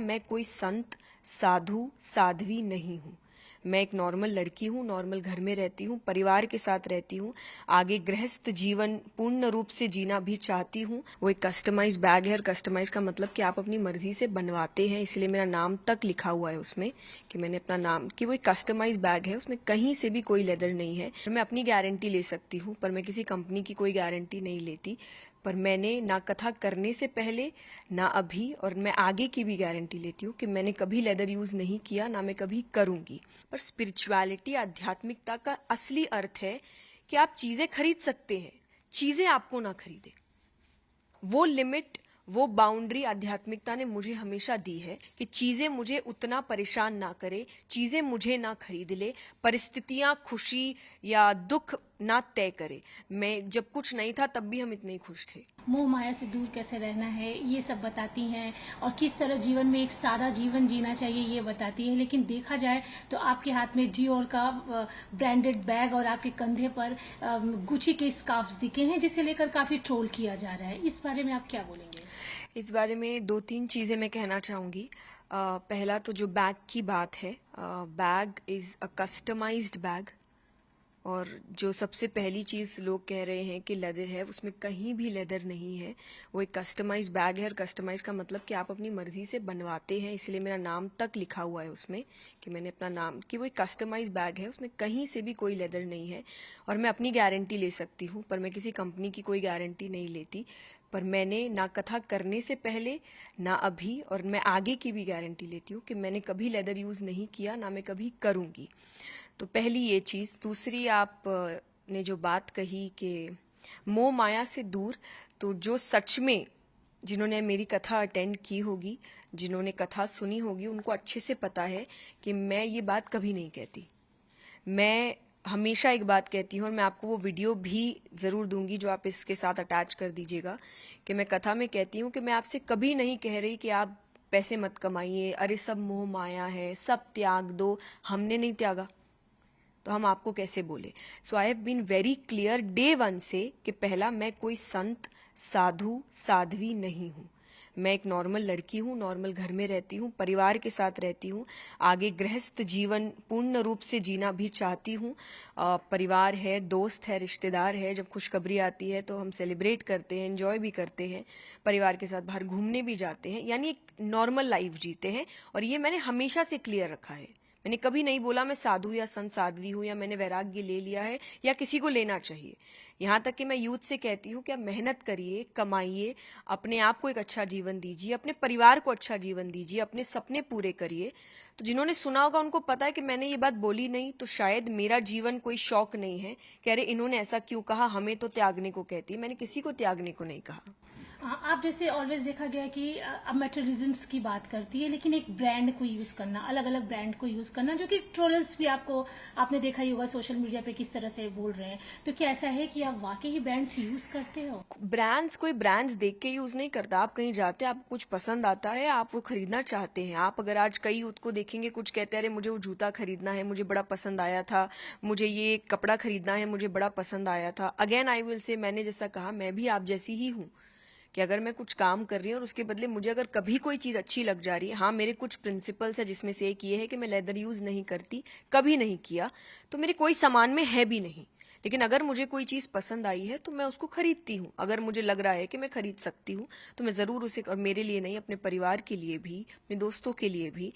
मैं कोई संत साधु साध्वी नहीं हूँ। मैं एक नॉर्मल लड़की हूँ, नॉर्मल घर में रहती हूँ, परिवार के साथ रहती हूँ, आगे गृहस्थ जीवन पूर्ण रूप से जीना भी चाहती हूँ। वो एक कस्टमाइज बैग है, और कस्टमाइज का मतलब कि आप अपनी मर्जी से बनवाते हैं, इसलिए मेरा नाम तक लिखा हुआ है उसमें कि मैंने अपना नाम, कि वो एक कस्टमाइज बैग है, उसमें कहीं से भी कोई लेदर नहीं है। मैं अपनी गारंटी ले सकती हूँ, पर मैं किसी कंपनी की कोई गारंटी नहीं लेती। पर मैंने ना कथा करने से पहले, ना अभी, और मैं आगे की भी गारंटी लेती हूँ कि मैंने कभी लेदर यूज नहीं किया, ना मैं कभी करूंगी। पर स्पिरिचुअलिटी, आध्यात्मिकता का असली अर्थ है कि आप चीजें खरीद सकते हैं, चीजें आपको ना खरीदे। वो लिमिट, वो बाउंड्री आध्यात्मिकता ने मुझे हमेशा दी है कि चीजें मुझे उतना परेशान ना करे, चीजें मुझे ना खरीद ले, परिस्थितियां खुशी या दुख ना तय करे। मैं जब कुछ नहीं था तब भी हम इतने ही खुश थे। मोह माया से दूर कैसे रहना है ये सब बताती हैं, और किस तरह जीवन में एक सादा जीवन जीना चाहिए ये बताती हैं। लेकिन देखा जाए तो आपके हाथ में डियोर का ब्रांडेड बैग और आपके कंधे पर गुची के स्कार्फ्स दिखे हैं, जिसे लेकर काफी ट्रोल किया जा रहा है। इस बारे में आप क्या बोलेंगे? इस बारे में दो तीन चीजें मैं कहना चाहूंगी। पहला तो जो बैग की बात है, bag is a customised bag, और जो सबसे पहली चीज लोग कह रहे हैं कि लेदर है, उसमें कहीं भी लेदर नहीं है। वो एक कस्टमाइज बैग है, और कस्टमाइज का मतलब कि आप अपनी मर्जी से बनवाते हैं, इसलिए मेरा नाम तक लिखा हुआ है उसमें कि मैंने अपना नाम, कि वो एक कस्टमाइज बैग है, उसमें कहीं से भी कोई लेदर नहीं है। और मैं अपनी गारंटी ले सकती हूँ, पर मैं किसी कंपनी की कोई गारंटी नहीं लेती। पर मैंने ना कथा करने से पहले, ना अभी, और मैं आगे की भी गारंटी लेती हूँ कि मैंने कभी लेदर यूज नहीं किया, ना मैं कभी करूंगी। तो पहली ये चीज। दूसरी, आप ने जो बात कही कि मोह माया से दूर, तो जो सच में, जिन्होंने मेरी कथा अटेंड की होगी, जिन्होंने कथा सुनी होगी, उनको अच्छे से पता है कि मैं ये बात कभी नहीं कहती। मैं हमेशा एक बात कहती हूँ, और मैं आपको वो वीडियो भी जरूर दूंगी जो आप इसके साथ अटैच कर दीजिएगा, कि मैं कथा में कहती हूँ कि मैं आपसे कभी नहीं कह रही कि आप पैसे मत कमाइए, अरे सब मोह माया है, सब त्याग दो। हमने नहीं त्यागा तो हम आपको कैसे बोले? So I have been very clear day one से कि पहला, मैं कोई संत साधु साध्वी नहीं हूँ। मैं एक नॉर्मल लड़की हूँ, नॉर्मल घर में रहती हूँ, परिवार के साथ रहती हूँ, आगे गृहस्थ जीवन पूर्ण रूप से जीना भी चाहती हूँ। परिवार है, दोस्त है, रिश्तेदार है, जब खुशखबरी आती है तो हम सेलिब्रेट करते हैं, एंजॉय भी करते हैं, परिवार के साथ बाहर घूमने भी जाते हैं, यानी एक नॉर्मल लाइफ जीते हैं। और ये मैंने हमेशा से क्लियर रखा है। मैंने कभी नहीं बोला मैं साधु या संत साध्वी हूं, या मैंने वैराग्य ले लिया है, या किसी को लेना चाहिए। यहां तक कि मैं यूथ से कहती हूं कि आप मेहनत करिए, कमाइए, अपने आप को एक अच्छा जीवन दीजिए, अपने परिवार को अच्छा जीवन दीजिए, अपने सपने पूरे करिए। तो जिन्होंने सुना होगा उनको पता है कि मैंने ये बात बोली नहीं, तो शायद मेरा जीवन कोई शौक नहीं है कि अरे इन्होंने ऐसा क्यों कहा, हमें तो त्यागने को कहती है। मैंने किसी को त्यागने को नहीं कहा। आप जैसे ऑलवेज देखा गया कि अब मेटेरियलिज्म्स की बात करती है, लेकिन एक ब्रांड को यूज करना, अलग अलग ब्रांड को यूज करना, जो कि ट्रोलर्स भी आपने देखा ही होगा सोशल मीडिया पे किस तरह से बोल रहे हैं। तो क्या ऐसा है कि आप वाकई ही ब्रांड्स यूज करते हो? ब्रांड्स, कोई ब्रांड्स देख के यूज नहीं करता। आप कहीं जाते हैं, आपको कुछ पसंद आता है, आप वो खरीदना चाहते हैं। आप अगर आज कई यूथ को देखेंगे, कुछ कहते हैं अरे मुझे वो जूता खरीदना है, मुझे बड़ा पसंद आया था, मुझे ये कपड़ा खरीदना है, मुझे बड़ा पसंद आया था। अगेन आई विल से, मैंने जैसा कहा, मैं भी आप जैसी ही हूँ कि अगर मैं कुछ काम कर रही हूँ और उसके बदले मुझे अगर कभी कोई चीज अच्छी लग जा रही है, हाँ मेरे कुछ प्रिंसिपल्स है, जिसमें से एक ये है कि मैं लेदर यूज नहीं करती, कभी नहीं किया, तो मेरे कोई सामान में है भी नहीं। लेकिन अगर मुझे कोई चीज पसंद आई है तो मैं उसको खरीदती हूँ। अगर मुझे लग रहा है कि मैं खरीद सकती हूँ तो मैं जरूर उसे, और मेरे लिए नहीं, अपने परिवार के लिए भी, अपने दोस्तों के लिए भी।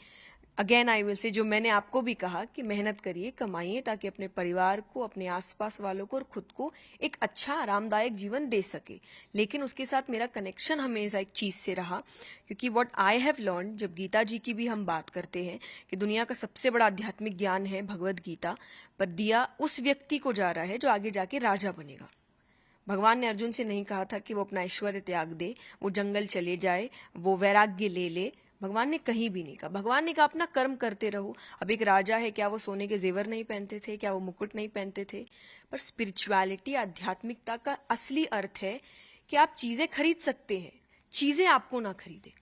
अगेन आई विल से, जो मैंने आपको भी कहा कि मेहनत करिए, कमाइए, ताकि अपने परिवार को, अपने आसपास वालों को और खुद को एक अच्छा आरामदायक जीवन दे सके। लेकिन उसके साथ मेरा कनेक्शन हमेशा एक चीज से रहा, क्योंकि व्हाट आई हैव लर्न, जब गीता जी की भी हम बात करते हैं कि दुनिया का सबसे बड़ा आध्यात्मिक ज्ञान है भगवद गीता, पर दिया उस व्यक्ति को जा रहा है जो आगे जाके राजा बनेगा। भगवान ने अर्जुन से नहीं कहा था कि वो अपना ऐश्वर्य त्याग दे, वो जंगल चले जाए, वो वैराग्य ले ले। भगवान ने कहीं भी नहीं कहा। भगवान ने कहा अपना कर्म करते रहो। अब एक राजा है, क्या वो सोने के जेवर नहीं पहनते थे? क्या वो मुकुट नहीं पहनते थे? पर स्पिरिचुअलिटी, आध्यात्मिकता का असली अर्थ है कि आप चीजें खरीद सकते हैं, चीजें आपको ना खरीदे।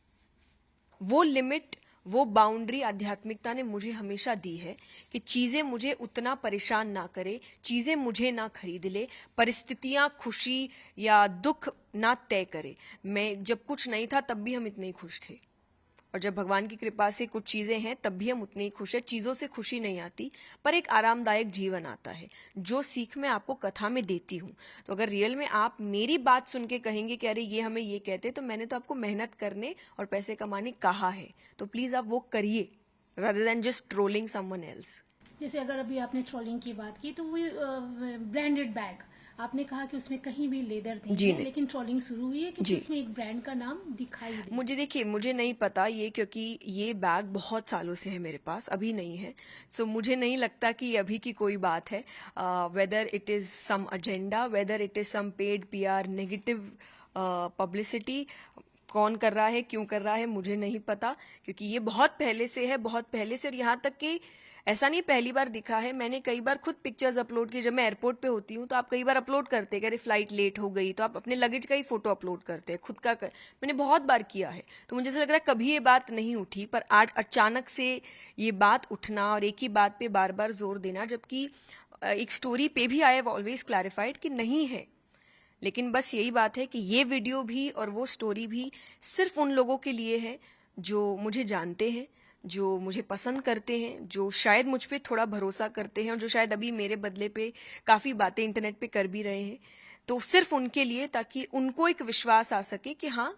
वो लिमिट, वो बाउंड्री आध्यात्मिकता ने मुझे हमेशा दी है कि चीजें मुझे उतना परेशान ना करे, चीजें मुझे ना खरीद ले, परिस्थितियां खुशी या दुख ना तय करे। मैं जब कुछ नहीं था तब भी हम इतने ही खुश थे। और जब भगवान की कृपा से कुछ चीजें हैं तब भी हम उतने ही खुश हैं। चीजों से खुशी नहीं आती, पर एक आरामदायक जीवन आता है, जो सीख मैं आपको कथा में देती हूँ। तो अगर रियल में आप मेरी बात सुन के कहेंगे कि अरे ये हमें ये कहते, तो मैंने तो आपको मेहनत करने और पैसे कमाने कहा है, तो प्लीज आप वो करिए rather than just trolling someone else। जैसे अगर अभी आपने ट्रोलिंग की बात की तो वो ब्रांडेड बैग आपने कहा कि उसमें कहीं भी लेदर नहीं जी है, नहीं। लेकिन ट्रोलिंग शुरू हुई है जी। क्योंकि उसमें एक ब्रांड का नाम दिखाई दे। मुझे देखिए, मुझे नहीं पता ये, क्योंकि ये बैग बहुत सालों से है मेरे पास, अभी नहीं है। सो मुझे नहीं लगता कि ये अभी की कोई बात है। Whether it is some agenda, whether it is some paid PR, negative publicity, कौन कर रहा है, क्यों कर रहा है, मुझे नहीं पता, क्योंकि ये बहुत पहले से है, बहुत पहले से। और यहाँ तक कि ऐसा नहीं पहली बार दिखा है, मैंने कई बार खुद पिक्चर्स अपलोड की। जब मैं एयरपोर्ट पे होती हूँ तो आप कई बार अपलोड करते हैं कि अरे फ्लाइट लेट हो गई, तो आप अपने लगेज का ही फोटो अपलोड करते हैं, खुद का मैंने बहुत बार किया है। तो मुझे ऐसा लग रहा है कभी ये बात नहीं उठी, पर आज अचानक से ये बात उठना और एक ही बात पे बार बार जोर देना, जबकि एक स्टोरी पे भी आई हैव ऑलवेज क्लैरिफाइड कि नहीं है। लेकिन बस यही बात है कि ये वीडियो भी और वो स्टोरी भी सिर्फ उन लोगों के लिए है जो मुझे जानते हैं, जो मुझे पसंद करते हैं, जो शायद मुझ पे थोड़ा भरोसा करते हैं और जो शायद अभी मेरे बदले पे काफ़ी बातें इंटरनेट पे कर भी रहे हैं। तो सिर्फ उनके लिए, ताकि उनको एक विश्वास आ सके कि हाँ,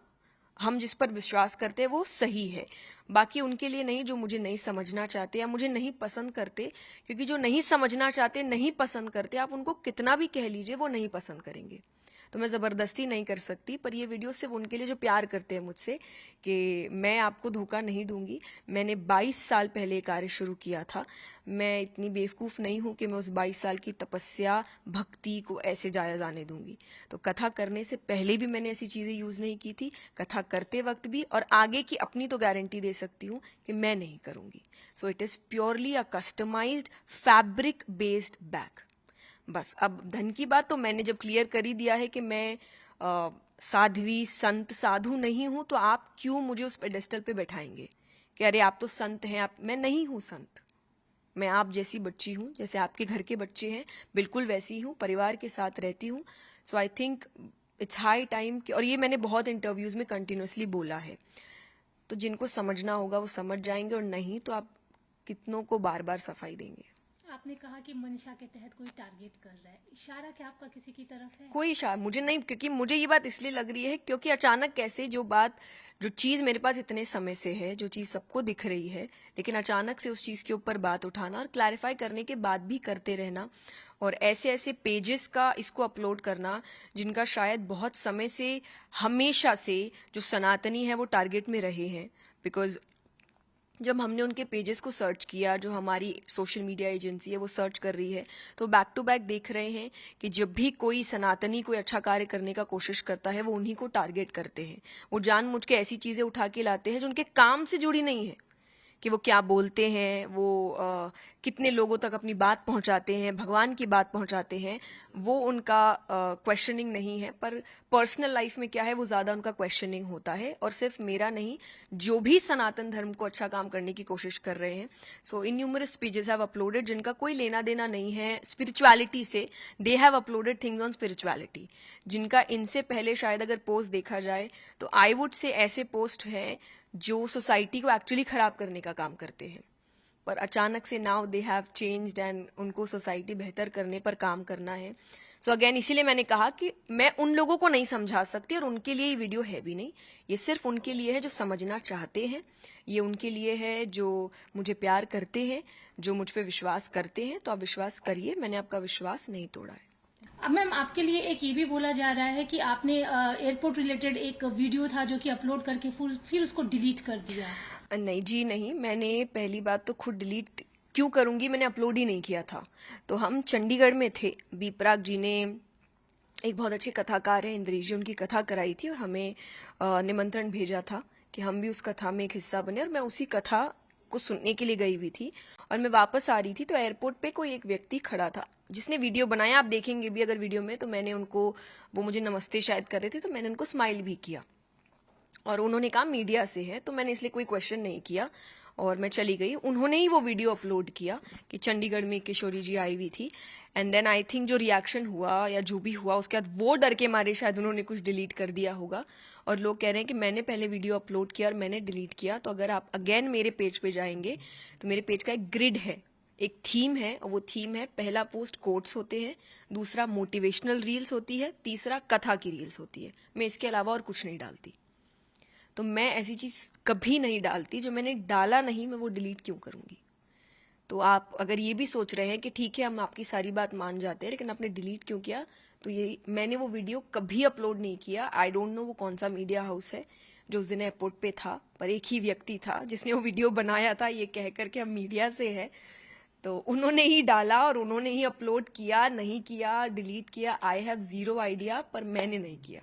हम जिस पर विश्वास करते हैं वो सही है। बाकी उनके लिए नहीं, जो मुझे नहीं समझना चाहते या मुझे नहीं पसंद करते, क्योंकि जो नहीं समझना चाहते, नहीं पसंद करते, आप उनको कितना भी कह लीजिए वो नहीं पसंद करेंगे। तो मैं ज़बरदस्ती नहीं कर सकती, पर ये वीडियो सिर्फ उनके लिए जो प्यार करते हैं मुझसे, कि मैं आपको धोखा नहीं दूंगी। मैंने 22 साल पहले ये कार्य शुरू किया था। मैं इतनी बेवकूफ़ नहीं हूं कि मैं उस 22 साल की तपस्या, भक्ति को ऐसे जाया जाने दूंगी। तो कथा करने से पहले भी मैंने ऐसी चीज़ें यूज़ नहीं की थी, कथा करते वक्त भी, और आगे की अपनी तो गारंटी दे सकती हूँ कि मैं नहीं करूंगी। So it is purely a customised fabric based bag. बस अब धन की बात तो मैंने जब क्लियर कर ही दिया है कि मैं साध्वी, संत, साधु नहीं हूं, तो आप क्यों मुझे उस पेडेस्टल पे बैठाएंगे कि अरे आप तो संत हैं। आप, मैं नहीं हूं संत। मैं आप जैसी बच्ची हूं, जैसे आपके घर के बच्चे हैं, बिल्कुल वैसी हूं, परिवार के साथ रहती हूं। So I think it's high time, और ये मैंने बहुत इंटरव्यूज में कंटिन्यूसली बोला है। तो जिनको समझना होगा वो समझ जाएंगे, और नहीं तो आप कितनों को बार बार सफाई देंगे। आपने कहा कि मंशा के तहत कोई टारगेट कर रहा है, इशारा क्या आपका किसी की तरफ है? कोई इशारा मुझे नहीं, क्योंकि मुझे ये बात इसलिए लग रही है क्योंकि अचानक कैसे जो चीज मेरे पास इतने समय से है, जो चीज सबको दिख रही है, लेकिन अचानक से उस चीज के ऊपर बात उठाना और क्लैरिफाई करने के बाद भी करते रहना, और ऐसे ऐसे पेजेस का इसको अपलोड करना जिनका शायद बहुत समय से, हमेशा से जो सनातनी है वो टारगेट में रहे हैं। बिकॉज जब हमने उनके पेजेस को सर्च किया, जो हमारी सोशल मीडिया एजेंसी है वो सर्च कर रही है, तो बैक टू बैक देख रहे हैं कि जब भी कोई सनातनी कोई अच्छा कार्य करने का कोशिश करता है वो उन्हीं को टारगेट करते हैं। वो जानबूझ के ऐसी चीजें उठा के लाते हैं जो उनके काम से जुड़ी नहीं है, कि वो क्या बोलते हैं, वो कितने लोगों तक अपनी बात पहुंचाते हैं, भगवान की बात पहुंचाते हैं, वो उनका क्वेश्चनिंग नहीं है। पर पर्सनल लाइफ में क्या है, वो ज़्यादा उनका क्वेश्चनिंग होता है। और सिर्फ मेरा नहीं, जो भी सनातन धर्म को अच्छा काम करने की कोशिश कर रहे हैं। So in numerous pages have uploaded जिनका कोई लेना देना नहीं है स्पिरिचुअलिटी से, they have uploaded things on spirituality, जिनका इनसे पहले शायद अगर पोस्ट देखा जाए तो आई वुड से ऐसे पोस्ट हैं जो सोसाइटी को एक्चुअली खराब करने का काम करते हैं। पर अचानक से now they have changed and उनको सोसाइटी बेहतर करने पर काम करना है। सो अगेन इसीलिए मैंने कहा कि मैं उन लोगों को नहीं समझा सकती, और उनके लिए ये वीडियो है भी नहीं। ये सिर्फ उनके लिए है जो समझना चाहते हैं, ये उनके लिए है जो मुझे प्यार करते हैं, जो मुझ पे विश्वास करते हैं। तो आप विश्वास करिए, मैंने आपका विश्वास नहीं तोड़ा है। अब मैम आपके लिए एक ये भी बोला जा रहा है कि आपने एयरपोर्ट रिलेटेड एक वीडियो था जो कि अपलोड करके फिर उसको डिलीट कर दिया। नहीं जी नहीं, मैंने पहली बात तो खुद डिलीट क्यों करूंगी, मैंने अपलोड ही नहीं किया था। तो हम चंडीगढ़ में थे, बीपराग जी ने, एक बहुत अच्छे कथाकार हैं इंद्रेश जी, उनकी कथा कराई थी और हमें निमंत्रण भेजा था कि हम भी उस कथा में एक हिस्सा बने, और मैं उसी कथा को सुनने के लिए गई हुई थी। और मैं वापस आ रही थी तो एयरपोर्ट पे कोई एक व्यक्ति खड़ा था जिसने वीडियो बनाया, आप देखेंगे भी अगर वीडियो में, तो मैंने उनको, वो मुझे नमस्ते शायद कर रहे थे, तो मैंने उनको स्माइल भी किया, और उन्होंने कहा मीडिया से है, तो मैंने इसलिए कोई क्वेश्चन नहीं किया और मैं चली गई। उन्होंने ही वो वीडियो अपलोड किया कि चंडीगढ़ में किशोरी जी आई हुई थी, एंड देन आई थिंक जो रिएक्शन हुआ या जो भी हुआ उसके बाद वो डर के मारे शायद उन्होंने कुछ डिलीट कर दिया होगा। और लोग कह रहे हैं कि मैंने पहले वीडियो अपलोड किया और मैंने डिलीट किया। तो अगर आप अगेन मेरे पेज पे जाएंगे तो मेरे पेज का एक ग्रिड है, एक थीम है, और वो थीम है, पहला पोस्ट कोट्स होते हैं, दूसरा मोटिवेशनल रील्स होती है, तीसरा कथा की रील्स होती है। मैं इसके अलावा और कुछ नहीं डालती। तो मैं ऐसी चीज कभी नहीं डालती, जो मैंने डाला नहीं मैं वो डिलीट क्यों करूंगी। तो आप अगर ये भी सोच रहे हैं कि ठीक है हम आपकी सारी बात मान जाते हैं लेकिन आपने डिलीट क्यों किया, तो ये मैंने वो वीडियो कभी अपलोड नहीं किया। आई डोंट नो वो कौन सा मीडिया हाउस है जो उस दिन एयरपोर्ट पे था, पर एक ही व्यक्ति था जिसने वो वीडियो बनाया था ये कह करके हम मीडिया से है। तो उन्होंने ही डाला और उन्होंने ही अपलोड किया, नहीं किया, डिलीट किया, आई हैव जीरो आइडिया, पर मैंने नहीं किया।